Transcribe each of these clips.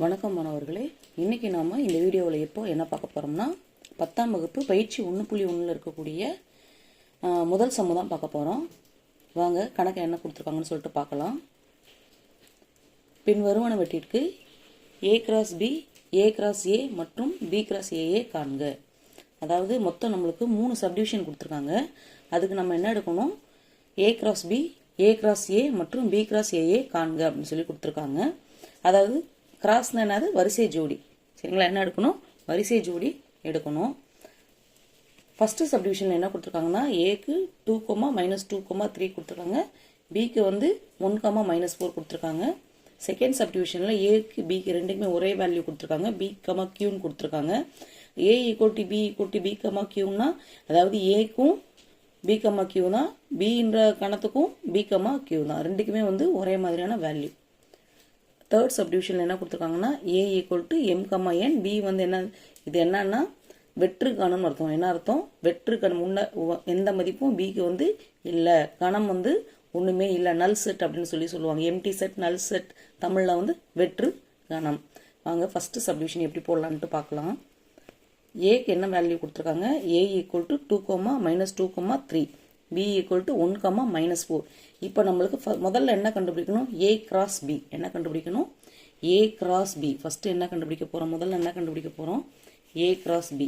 வணக்கம் மாணவர்களே, இன்றைக்கி நாம் இந்த வீடியோவில் என்ன பார்க்க போகிறோம்னா 10ஆம் வகுப்பு பயிற்சி 1.1 இருக்கக்கூடிய முதல் சம்மு தான் பார்க்க போகிறோம். வாங்க கணக்கு என்ன கொடுத்துருக்காங்கன்னு சொல்லிட்டு பார்க்கலாம். பின் வருவன வெட்டிற்கு A cross B, A cross A மற்றும் B கிராஸ் AA காண்க. அதாவது மொத்தம் நம்மளுக்கு 3 சப்டிவிஷன் கொடுத்துருக்காங்க. அதுக்கு நம்ம என்ன எடுக்கணும்? A cross B, A cross A மற்றும் B கிராஸ் AA காண்க அப்படின்னு சொல்லி கொடுத்துருக்காங்க. அதாவது கிராஸ்னா என்னது? வரிசை ஜோடி. சரிங்களா? என்ன எடுக்கணும்? வரிசை ஜோடி எடுக்கணும். ஃபர்ஸ்ட் சப்டிவிஷன் என்ன கொடுத்துருக்காங்கன்னா ஏக்கு 2,-2,3 கொடுத்துருக்காங்க. பிக்கு 1,-4 கொடுத்துருக்காங்க. செகண்ட் சப்டிவிஷனில் ஏக்கு பிக்கு ரெண்டுக்குமே ஒரே வேல்யூ கொடுத்துருக்காங்க. பி கியூன்னு கொடுத்துருக்காங்க. ஏ ஈக்குவல் டு பி கியூன்னா அதாவது ஏக்கும் பி கியூ தான், பின்ற கணத்துக்கும் பி கியூ தான், ரெண்டுக்குமே ஒரே மாதிரியான வேல்யூ. தேர்ட் சப்டிவிஷனில் என்ன கொடுத்துருக்காங்கன்னா ஏ ஈக்குவல் டு m,n, பி என்ன இது என்னன்னா வெற்று கணம்னு அர்த்தம். என்ன அர்த்தம்? வெற்று கணம். எந்த மதிப்பும் பிக்கு இல்லை, கணம் ஒன்றுமே இல்லை, நல் செட் அப்படின்னு சொல்லுவாங்க. எம்டி செட், நல் செட், தமிழில் வெற்று கணம். வாங்க ஃபஸ்ட்டு சப்டிவிஷன் எப்படி போடலான்ட்டு பார்க்கலாம். ஏக்கு என்ன வேல்யூ கொடுத்துருக்காங்க? A equal to 2,-2,3, b equal to 1,-4. இப்போ நம்மளுக்கு முதல்ல என்ன கண்டுபிடிக்கணும்? A cross B. என்ன கண்டுபிடிக்கணும்? A cross B. ஃபஸ்ட்டு என்ன கண்டுபிடிக்க போகிறோம்? முதல்ல என்ன கண்டுபிடிக்க போகிறோம்? A cross B.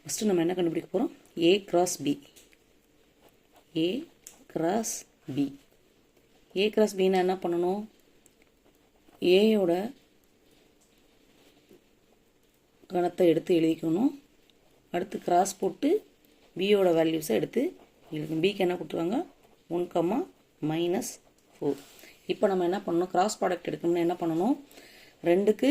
ஃபஸ்ட்டு நம்ம என்ன கண்டுபிடிக்க போகிறோம்? A cross B. A cross B. A cross பின்னா என்ன பண்ணணும்? ஏயோட கணத்தை எடுத்து எழுதிக்கணும். அடுத்து கிராஸ் போட்டு பியோட வேல்யூஸை எடுத்து எழுதணும். பிக்கு என்ன கொடுத்துருவாங்க? 1,-4. இப்போ நம்ம என்ன பண்ணணும்? கிராஸ் ப்ராடக்ட் எடுக்கணும்னு என்ன பண்ணணும்? ரெண்டுக்கு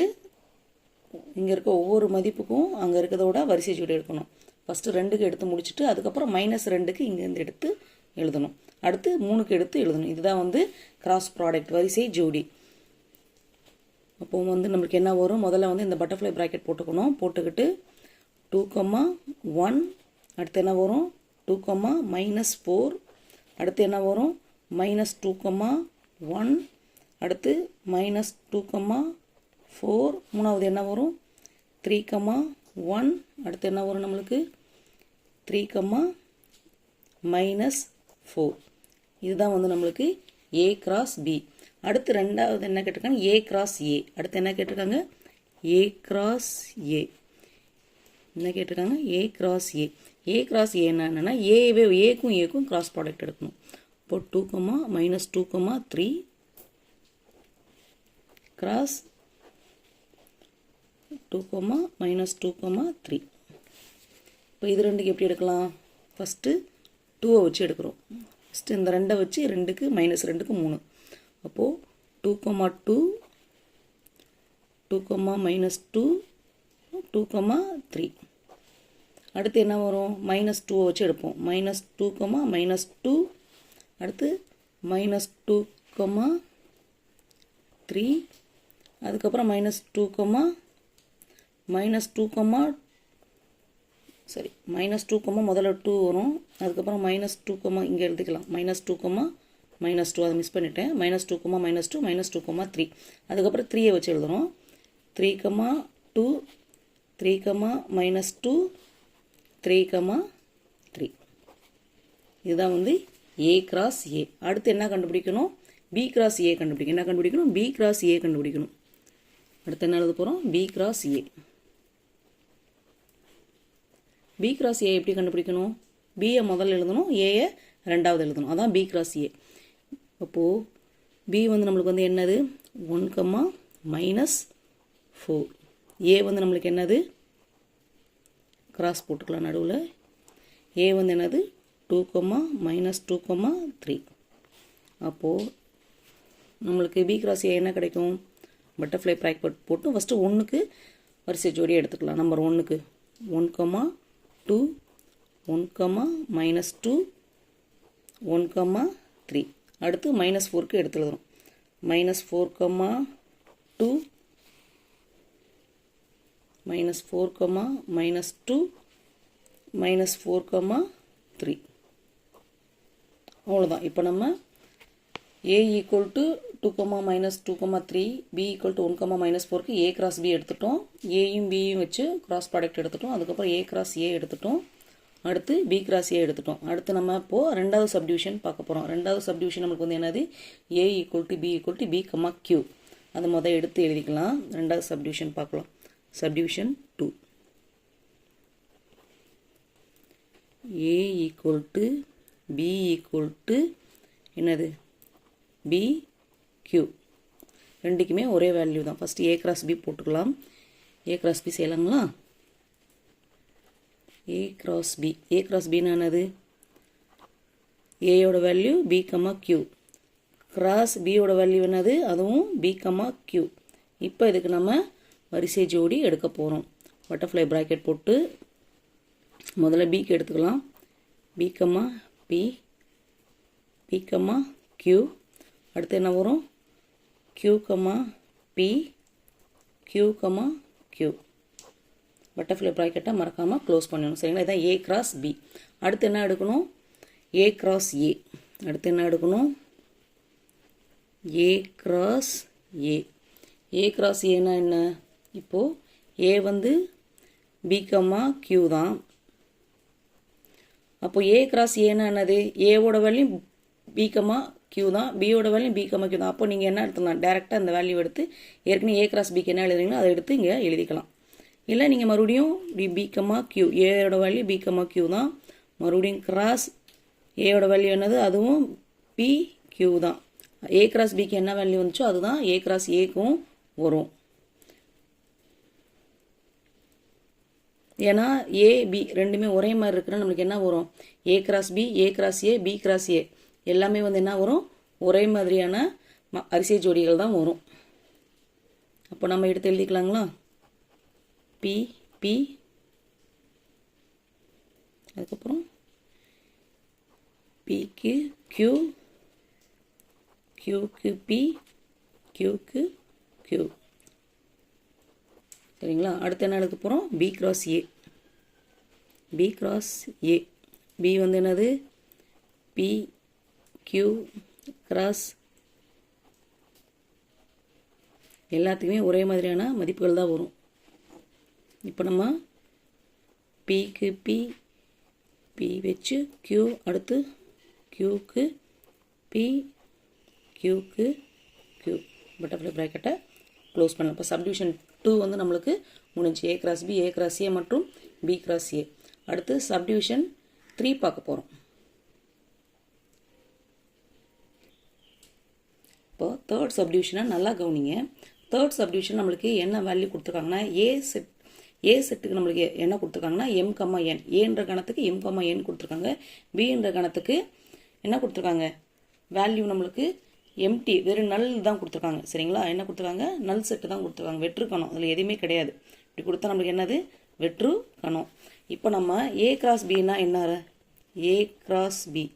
இங்கே இருக்க ஒவ்வொரு மதிப்புக்கும் அங்கே இருக்கிறதோட வரிசை ஜோடி எடுக்கணும். ஃபஸ்ட்டு 2க்கு எடுத்து முடிச்சுட்டு அதுக்கப்புறம் -2க்கு இங்கேருந்து எடுத்து எழுதணும். அடுத்து 3க்கு எடுத்து எழுதணும். இதுதான் கிராஸ் ப்ராடக்ட், வரிசை ஜோடி. அப்போ நம்மளுக்கு என்ன வரும்? முதல்ல இந்த பட்டர்ஃப்ளை ப்ராக்கெட் போட்டுக்கணும். போட்டுக்கிட்டு 2,1, அடுத்து என்ன வரும்? 2,-4, அடுத்து என்ன வரும்? -2,1, அடுத்து -2,4, மூணாவது என்ன வரும்? 3,1, அடுத்து என்ன வரும் நம்மளுக்கு? 3,-4. இதுதான் நம்மளுக்கு ஏ கிராஸ் பி. அடுத்து ரெண்டாவது என்ன கேட்டிருக்காங்க? ஏ கிராஸ் ஏ. அடுத்து என்ன கேட்டிருக்காங்க? ஏ கிராஸ் ஏ. என்ன கேட்டிருக்காங்க? A cross A. A cross ஏ என்னன்னா ஏக்கும் ஏக்கும் கிராஸ் ப்ராடக்ட் எடுக்கணும். இப்போ 2,-2,3 கிராஸ் 2,-2,3. இப்போ இது ரெண்டுக்கு எப்படி எடுக்கலாம்? ஃபஸ்ட்டு 2 வச்சு எடுக்கிறோம். ஃபஸ்ட்டு இந்த 2 வச்சு 2க்கு -2க்கு 3. அப்போது 2,2, 2,-2, 2,3. அடுத்து என்ன வரும்? -2 வச்சு எடுப்போம். -2,-2, அடுத்து -2,3, அதுக்கப்புறம் -2, முதல்ல 2 வரும். அதுக்கப்புறம் -2, இங்கே எழுதிக்கலாம். -2, அதை மிஸ் பண்ணிட்டேன். -2, -2, அதுக்கப்புறம் 3 வச்சு எழுதுகிறோம். 3,2, 3,-2, 3,3. இதுதான் ஏ கிராஸ் ஏ. அடுத்து என்ன கண்டுபிடிக்கணும்? பி கிராஸ் ஏ கண்டுபிடிக்கணும். என்ன கண்டுபிடிக்கணும்? பி கிராஸ் ஏ கண்டுபிடிக்கணும். அடுத்து என்ன எழுத போகிறோம்? B cross A. B cross A எப்படி கண்டுபிடிக்கணும்? பியை முதல்ல எழுதணும், ஏயை ரெண்டாவது எழுதணும். அதான் பி கிராஸ் ஏ. அப்போது பி நம்மளுக்கு என்னது? 1,-4. ஏ நம்மளுக்கு என்னது? கிராஸ் போட்டுக்கலாம் நடுவில். ஏ என்னது? 2,-2,3. அப்போது நம்மளுக்கு பி கிராஸ் ஏ என்ன கிடைக்கும்? பட்டர்ஃப்ளை ப்ராக்கெட் போட்டு ஃபஸ்ட்டு 1க்கு வரிசை ஜோடியை எடுத்துக்கலாம். நம்பர் 1க்கு 1,2, 1,-2, 1,3. அடுத்து -4க்கு எடுத்து எழுதுறோம். -4,2, -4, -2, -4, -3. அவ்வளோதான். இப்போ நம்ம a equal to 2, -2, 3, b equal to 1, -4க்கு a cross b எடுத்துட்டோம். ஏயும் பியும் வச்சு கிராஸ் ப்ராடக்ட் எடுத்துட்டோம். அதுக்கப்புறம் a கிராஸ் a எடுத்துட்டோம். அடுத்து b கிராஸ் a எடுத்துட்டோம். அடுத்து நம்ம இப்போது ரெண்டாவது சப்டிவிஷன் பார்க்க போகிறோம். ரெண்டாவது சப்டிவிஷன் நமக்கு வந்து என்னது, a equal to b, q. அதை எடுத்து எழுதிக்கலாம். ரெண்டாவது சப்டிவிஷன் பார்க்கலாம். Subdivision 2, a equal to b equal to என்னது, b q. ரெண்டுக்குமே ஒரே வேல்யூ தான். ஃபஸ்ட்டு a கிராஸ் b போட்டுக்கலாம். a cross b செய்யலாங்களா? a cross b என்னது, a யோட value b, q. Cross b யோட வேல்யூ என்னது, அதுவும் b, q. இப்போ இதுக்கு நம்ம வரிசை ஜோடி எடுக்க போகிறோம். பட்டர்ஃப்ளை ப்ராக்கெட் போட்டு முதல்ல bக்கு எடுத்துக்கலாம். b, p, p, q. அடுத்து என்ன வரும், q, p, q, q. Butterfly ப்ராக்கெட்டை மறக்காமல் க்ளோஸ் பண்ணணும். சரிங்களா? இதான் a கிராஸ் b. அடுத்து என்ன எடுக்கணும், a கிராஸ் a. அடுத்து என்ன எடுக்கணும், a cross a. a cross ஏன்னா என்ன, இப்போது a வந்து b, q தான். அப்போ a கிராஸ் ஏன்னா என்னது, ஏவோட வேல்யூ b, q தான், பியோட வேல்யூ b, q தான். அப்போ நீங்கள் என்ன எடுத்துக்கலாம், டேரெக்டாக அந்த வேல்யூ எடுத்து ஏற்கனவே a கிராஸ் பிக்கு என்ன எழுதுறீங்களோ அதை எடுத்து இங்கே எழுதிக்கலாம். இல்லை நீங்கள் மறுபடியும் b, q, ஏயோட வேல்யூ b, q தான். மறுபடியும் கிராஸ் ஏயோட வேல்யூ என்னது, அதுவும் p, q தான். a கிராஸ் பிக்கு என்ன வேல்யூ வந்துச்சோ அதுதான் a கிராஸ் ஏக்கும் வரும். ஏன்னா a, b ரெண்டுமே ஒரே மாதிரி இருக்குன்னா நம்மளுக்கு என்ன வரும், a cross b, a cross a, b cross a எல்லாமே வந்து என்ன வரும், ஒரே மாதிரியான வரிசை ஜோடிகள் தான் வரும். அப்போ நம்ம எடுத்து எழுதிக்கலாங்களா, p, p, அதுக்கப்புறம் pக்கு q, qக்கு p, qக்கு q. சரிங்களா? அடுத்து என்ன எடுக்க போகிறோம், b cross a. b cross a, b வந்து என்னது, p, q கிராஸ் எல்லாத்துக்குமே ஒரே மாதிரியான மதிப்புகள் தான் வரும். இப்போ நம்ம pக்கு p, p வச்சு q, அடுத்து qக்கு p, qக்கு q. பட்டர்ஃப்ளை ப்ராக்கெட்டை க்ளோஸ் பண்ணலாம். இப்போ சப்டிவிஷன் 2 வந்து நம்மளுக்கு முடிஞ்சு, a cross b, a cross a மற்றும் b கிராஸ் a. அடுத்து சப்டிவிஷன் 3 பார்க்க போகிறோம். இப்போ தேர்ட் சப்டிவிஷனை நல்லா கவனிங்க. தேர்ட் சப்டிவிஷன் நம்மளுக்கு என்ன வேல்யூ கொடுத்துருக்காங்கன்னா, ஏ செட்டுக்கு நம்மளுக்கு என்ன கொடுத்துருக்காங்கன்னா m, n. ஏன்ற கணத்துக்கு m, n கொடுத்துருக்காங்க. பின்ற கணத்துக்கு என்ன கொடுத்துருக்காங்க, வேல்யூ நம்மளுக்கு எம்டி, வெறும் நல் தான் கொடுத்துருக்காங்க. சரிங்களா? என்ன கொடுத்துருக்காங்க, நல் செட்டு தான் கொடுத்துருக்காங்க. வெற்று கணம் அதில் எதுவுமே கிடையாது. இப்படி கொடுத்தா நம்மளுக்கு என்னது, வெற்று கணம். இப்போ நம்ம a கிராஸ் பின்னா என்ன, a கிராஸ் b.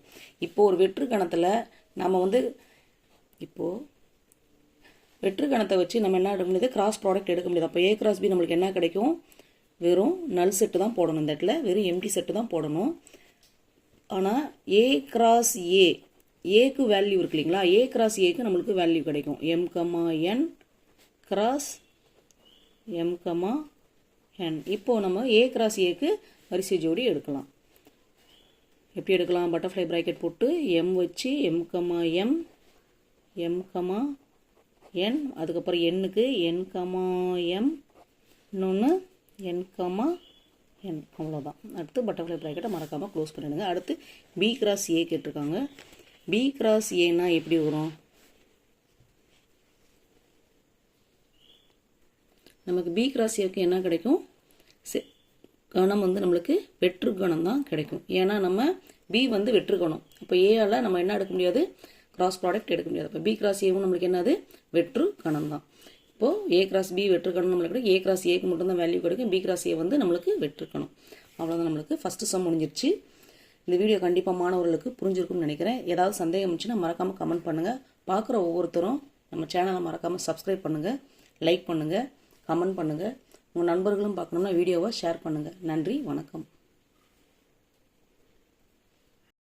இப்போது ஒரு வெற்று கணத்தில் நம்ம வந்து இப்போது வெற்று கணத்தை வச்சு நம்ம என்ன எடுக்க முடியாது, கிராஸ் ப்ராடக்ட் எடுக்க முடியாது. அப்போ a கிராஸ் b நம்மளுக்கு என்ன கிடைக்கும், வெறும் நல் செட்டு தான் போடணும். இந்த இடத்துல வெறும் எம்டி செட்டு தான் போடணும். ஆனால் a கிராஸ் a, ஏக்கு வேல்யூ இருக்கு இல்லைங்களா, a கிராஸ் ஏக்கு நம்மளுக்கு வேல்யூ கிடைக்கும். m, n cross m, n. இப்போது நம்ம a கிராஸ் ஏக்கு வரிசை ஜோடி எடுக்கலாம். எப்படி எடுக்கலாம், பட்டர்ஃப்ளை ப்ராக்கெட் போட்டு m வச்சு m, n, அதுக்கப்புறம் nக்கு n, m, இன்னொன்று n, n. அவ்வளோதான். அடுத்து பட்டர்ஃப்ளை ப்ராக்கெட்டை மறக்காமல் க்ளோஸ் பண்ணிடுங்க. அடுத்து b கிராஸ் a கேட்டிருக்காங்க. b கிராஸ் ஏன்னா எப்படி வரும், நமக்கு b கிராஸ் ஏக்கு என்ன கிடைக்கும், கணம் வந்து நம்மளுக்கு வெற்று கணம் தான் கிடைக்கும். ஏன்னா நம்ம b வந்து வெற்று கணம். அப்போ ஏயால் நம்ம என்ன எடுக்க முடியாது, கிராஸ் ப்ராடக்ட் எடுக்க முடியாது. அப்போ b கிராஸ் ஏவும் நம்மளுக்கு என்னது, வெற்று கணம் தான். இப்போது a கிராஸ் b வெற்று கணம் நம்மளுக்கு கிடைக்கும். a கிராஸ் ஏக்கு மட்டும்தான் வேல்யூ கிடைக்கும். b கிராஸ் ஏ வந்து நம்மளுக்கு வெற்று கணம். அவ்வளோதான், நம்மளுக்கு ஃபஸ்ட்டு சம் முடிஞ்சிருச்சு. இந்த வீடியோ கண்டிப்பாக மாணவர்களுக்கு புரிஞ்சிருக்கும்னு நினைக்கிறேன். ஏதாவது சந்தேகம் இருந்துச்சுன்னா மறக்காமல் கமெண்ட் பண்ணுங்கள். பார்க்குற ஒவ்வொருத்தரும் நம்ம சேனலை மறக்காமல் சப்ஸ்கிரைப் பண்ணுங்கள், லைக் பண்ணுங்கள், கமெண்ட் பண்ணுங்கள். உங்கள் நண்பர்களும் பார்க்கணும்னா வீடியோவை ஷேர் பண்ணுங்கள். நன்றி, வணக்கம்.